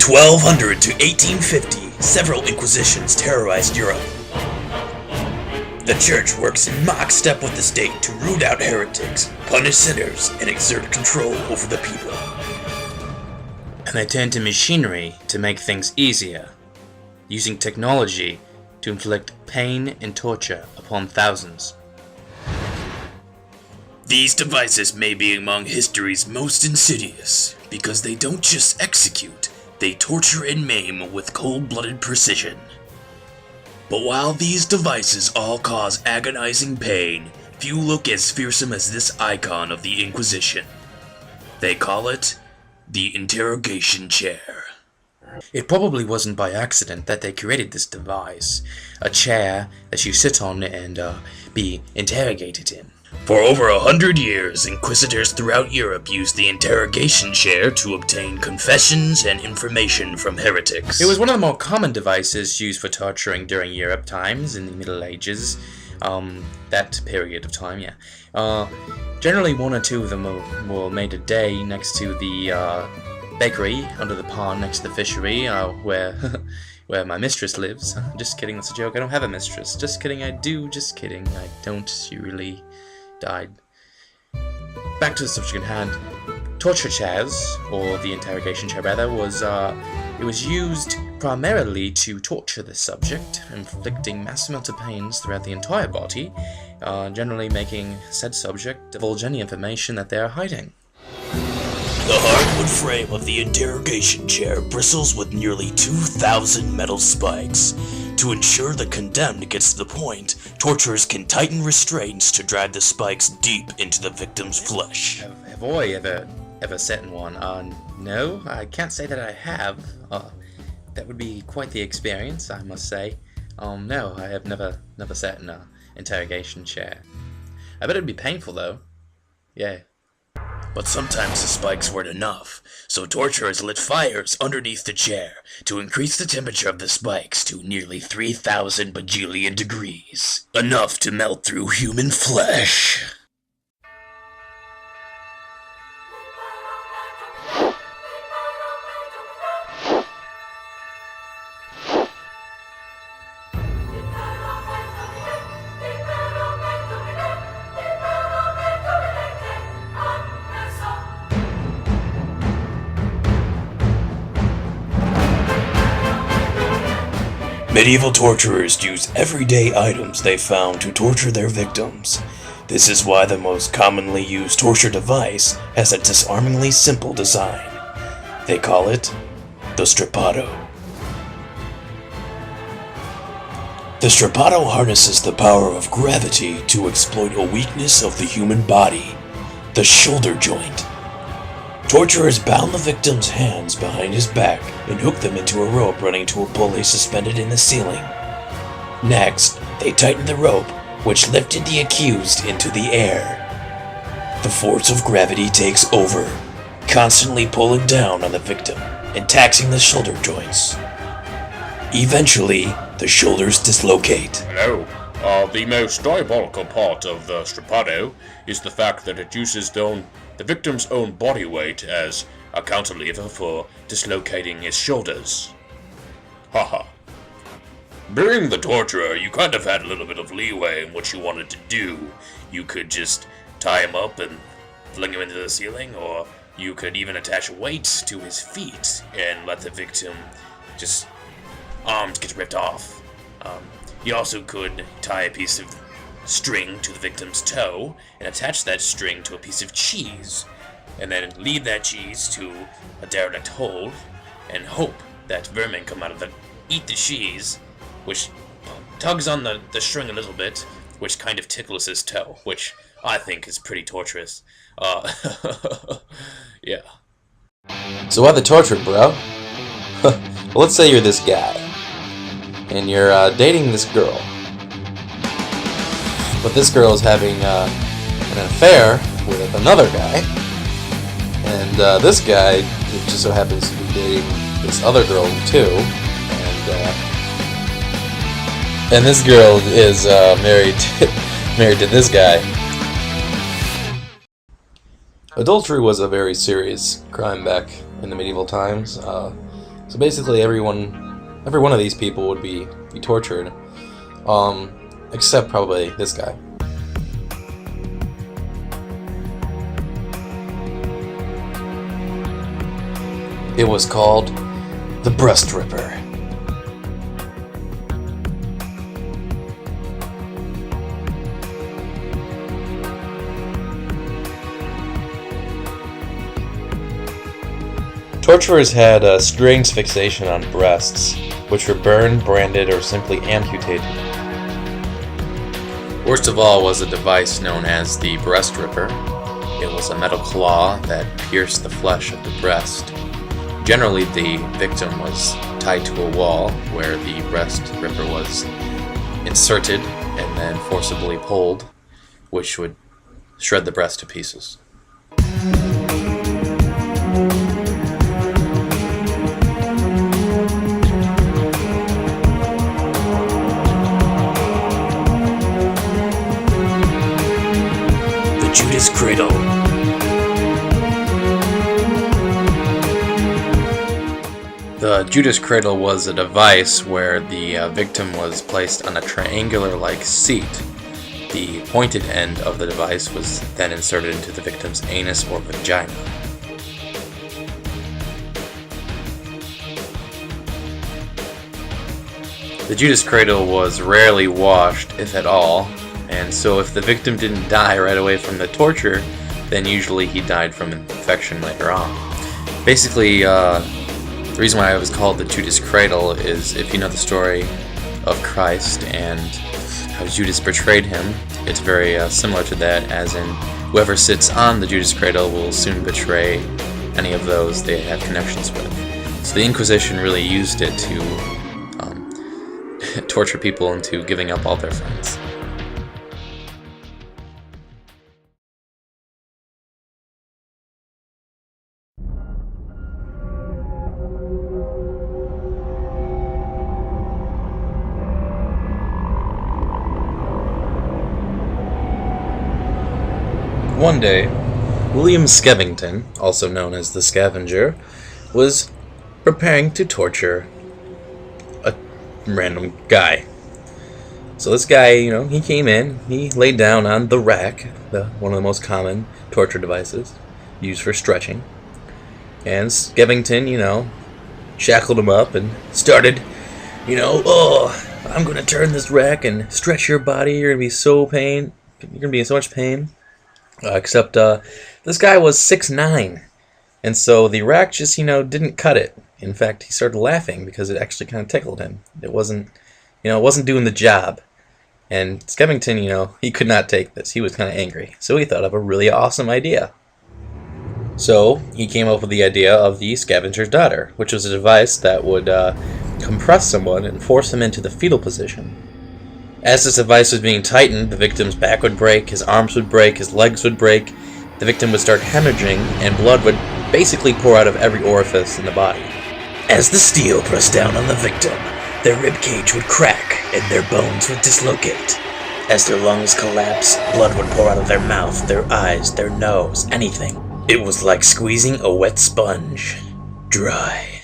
1200 to 1850, several inquisitions terrorized Europe. The church works in mock step with the state to root out heretics, punish sinners, and exert control over the people. And they turn to machinery to make things easier, using technology to inflict pain and torture upon thousands. These devices may be among history's most insidious, because they don't just execute, they torture and maim with cold-blooded precision. But while these devices all cause agonizing pain, few look as fearsome as this icon of the Inquisition. They call it the interrogation chair. It probably wasn't by accident that they created this device, a chair that you sit on and be interrogated in. For over 100 years, inquisitors throughout Europe used the interrogation chair to obtain confessions and information from heretics. It was one of the more common devices used for torturing during Europe times in the Middle Ages. That period of time, yeah. Generally, one or two of them were made a day next to the bakery under the pond next to the fishery, where where my mistress lives. Just kidding, that's a joke. I don't have a mistress. Just kidding, I do. Just kidding, I don't. She really died. Back to the subject at hand. Torture chairs, or the interrogation chair rather, it was used primarily to torture the subject, inflicting mass amounts of pains throughout the entire body, generally making said subject divulge any information that they are hiding. The hardwood frame of the interrogation chair bristles with nearly 2,000 metal spikes. To ensure the condemned gets to the point, torturers can tighten restraints to drive the spikes deep into the victim's flesh. Have I ever sat in one? No, I can't say that I have. That would be quite the experience, I must say. No, I have never sat in an interrogation chair. I bet it'd be painful though. Yeah. But sometimes the spikes weren't enough, so torturers lit fires underneath the chair to increase the temperature of the spikes to nearly 3,000 bajillion degrees, enough to melt through human flesh. Medieval torturers used everyday items they found to torture their victims. This is why the most commonly used torture device has a disarmingly simple design. They call it the strappado. The strappado harnesses the power of gravity to exploit a weakness of the human body, the shoulder joint. Torturers bound the victim's hands behind his back and hooked them into a rope running to a pulley suspended in the ceiling. Next, they tightened the rope, which lifted the accused into the air. The force of gravity takes over, constantly pulling down on the victim and taxing the shoulder joints. Eventually, the shoulders dislocate. Hello. The most diabolical part of the strappado is the fact that it uses the victim's own body weight as a counterlever for dislocating his shoulders. Haha. Being the torturer, you kind of had a little bit of leeway in what you wanted to do. You could just tie him up and fling him into the ceiling, or you could even attach weights to his feet and let the victim just arms get ripped off. You also could tie a piece of string to the victim's toe and attach that string to a piece of cheese, and then lead that cheese to a derelict hole and hope that vermin come out of it, eat the cheese, which tugs on the string a little bit, which kind of tickles his toe, which I think is pretty torturous. Yeah. So why the torture, bro? Well, let's say you're this guy, and you're dating this girl, but this girl is having an affair with another guy, and this guy just so happens to be dating this other girl too, and this girl is married to this guy. Adultery was a very serious crime back in the medieval times. So basically, every one of these people would be tortured, except probably this guy. It was called the Breast Ripper. Torturers had a strange fixation on breasts, which were burned, branded, or simply amputated. Worst of all was a device known as the Breast Ripper. It was a metal claw that pierced the flesh of the breast. Generally, the victim was tied to a wall where the breast ripper was inserted and then forcibly pulled, which would shred the breast to pieces. The Judas Cradle. The Judas Cradle was a device where the victim was placed on a triangular-like seat. The pointed end of the device was then inserted into the victim's anus or vagina. The Judas Cradle was rarely washed, if at all, and so if the victim didn't die right away from the torture, then usually he died from infection later on. Basically, the reason why it was called the Judas Cradle is if you know the story of Christ and how Judas betrayed him, it's very similar to that, as in whoever sits on the Judas Cradle will soon betray any of those they have connections with. So the Inquisition really used it to torture people into giving up all their friends. One day, William Skevington, also known as the Scavenger, was preparing to torture a random guy. So this guy, he came in, he laid down on the rack, one of the most common torture devices used for stretching. And Skevington, shackled him up and started, I'm going to turn this rack and stretch your body, you're going to be in so much pain. Except this guy was 6'9", and so the rack just, didn't cut it. In fact, he started laughing because it actually kind of tickled him. It wasn't doing the job. And Skevington, he could not take this. He was kind of angry. So he thought of a really awesome idea. So he came up with the idea of the Scavenger's Daughter, which was a device that would compress someone and force them into the fetal position. As this device was being tightened, the victim's back would break, his arms would break, his legs would break, the victim would start hemorrhaging, and blood would basically pour out of every orifice in the body. As the steel pressed down on the victim, their ribcage would crack and their bones would dislocate. As their lungs collapsed, blood would pour out of their mouth, their eyes, their nose, anything. It was like squeezing a wet sponge. Dry.